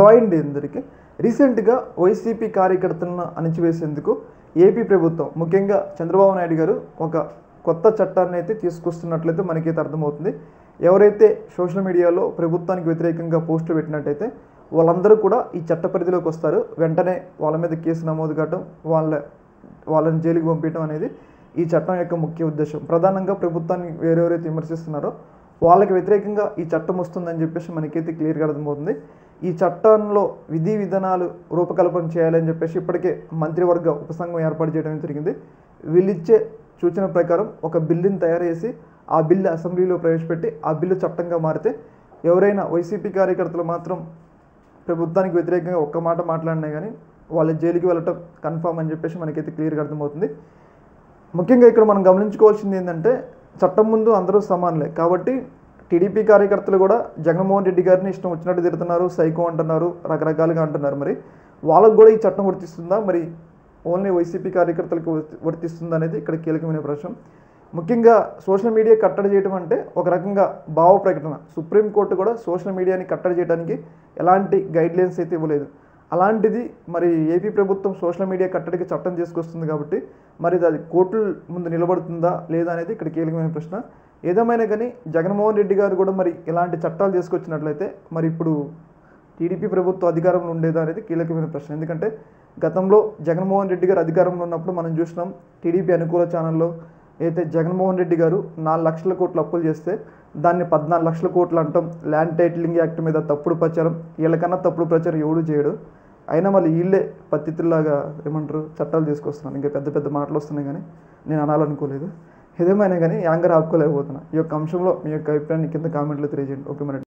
అండి అందరికీ రీసెంట్గా వైసీపీ కార్యకర్తలను అణిచివేసేందుకు ఏపీ ప్రభుత్వం ముఖ్యంగా చంద్రబాబు నాయుడు గారు ఒక కొత్త చట్టాన్ని అయితే తీసుకొస్తున్నట్లయితే మనకైతే అర్థమవుతుంది. ఎవరైతే సోషల్ మీడియాలో ప్రభుత్వానికి వ్యతిరేకంగా పోస్టులు పెట్టినట్టయితే వాళ్ళందరూ కూడా ఈ చట్ట పరిధిలోకి వస్తారు. వెంటనే వాళ్ళ మీద కేసు నమోదు కావడం, వాళ్ళని జైలుకి పంపించడం అనేది ఈ చట్టం యొక్క ముఖ్య ఉద్దేశం. ప్రధానంగా ప్రభుత్వాన్ని ఎవరైతే విమర్శిస్తున్నారో వాళ్ళకి వ్యతిరేకంగా ఈ చట్టం వస్తుందని చెప్పేసి మనకైతే క్లియర్గా అర్థమవుతుంది. ఈ చట్టంలో విధి విధానాలు రూపకల్పన చేయాలని చెప్పేసి ఇప్పటికే మంత్రివర్గ ఉపసంఘం ఏర్పాటు చేయడం జరిగింది. వీళ్ళిచ్చే సూచన ప్రకారం ఒక బిల్లుని తయారు చేసి ఆ బిల్లు అసెంబ్లీలో ప్రవేశపెట్టి ఆ బిల్లు చట్టంగా మారితే ఎవరైనా వైసీపీ కార్యకర్తలు మాత్రం ప్రభుత్వానికి వ్యతిరేకంగా ఒక్క మాట మాట్లాడినా కానీ వాళ్ళ జైలుకి వెళ్ళటం కన్ఫామ్ అని చెప్పేసి మనకైతే క్లియర్గా అర్థమవుతుంది. ముఖ్యంగా ఇక్కడ మనం గమనించుకోవాల్సింది ఏంటంటే చట్టం ముందు అందరూ సమానులే కాబట్టి టీడీపీ కార్యకర్తలు కూడా జగన్మోహన్ రెడ్డి గారిని ఇష్టం వచ్చినట్టు తిడుతున్నారు, సైకో అంటున్నారు, రకరకాలుగా అంటున్నారు. మరి వాళ్ళకు కూడా ఈ చట్టం వర్తిస్తుందా, మరి ఓన్లీ వైసీపీ కార్యకర్తలకు వర్తిస్తుందా అనేది ఇక్కడ కీలకమైన ప్రశ్న. ముఖ్యంగా సోషల్ మీడియా కట్టడి చేయడం అంటే ఒక రకంగా భావ ప్రకటన. సుప్రీంకోర్టు కూడా సోషల్ మీడియాని కట్టడి చేయడానికి ఎలాంటి గైడ్లైన్స్ అయితే ఇవ్వలేదు. అలాంటిది మరి ఏపీ ప్రభుత్వం సోషల్ మీడియా కట్టడికి చట్టం తీసుకొస్తుంది కాబట్టి మరి అది కోర్టుల ముందు నిలబడుతుందా లేదా అనేది ఇక్కడ కీలకమైన ప్రశ్న. ఏదేమైనా కానీ జగన్మోహన్ రెడ్డి గారు కూడా మరి ఇలాంటి చట్టాలు తీసుకొచ్చినట్లయితే మరి ఇప్పుడు టీడీపీ ప్రభుత్వం అధికారంలో ఉండేదా అనేది కీలకమైన ప్రశ్న. ఎందుకంటే గతంలో జగన్మోహన్ రెడ్డి గారు అధికారంలో ఉన్నప్పుడు మనం చూసినాం టీడీపీ అనుకూల ఛానల్లో అయితే జగన్మోహన్ రెడ్డి గారు 4 లక్షల కోట్లు అప్పులు చేస్తే దాన్ని 14 లక్షల కోట్లు అంటాం. ల్యాండ్ టైటిలింగ్ యాక్ట్ మీద తప్పుడు ప్రచారం, వీళ్ళకన్నా తప్పుడు ప్రచారం ఎవడు చేయడు. అయినా మళ్ళీ వీళ్ళే పత్తితుల్లాగా ఏమంటారు చట్టాలు తీసుకొస్తున్నాను. ఇంకా పెద్ద పెద్ద మాటలు వస్తున్నాయి కానీ నేను అనాలనుకోలేదు. ఏదేమైనా కానీ యాంగర్ ఆపుకోలేకపోతున్నా. ఈ యొక్క అంశంలో మీ యొక్క అభిప్రాయాన్ని కింద కామెంట్లో తెలియజేయండి. ఓకే మరి.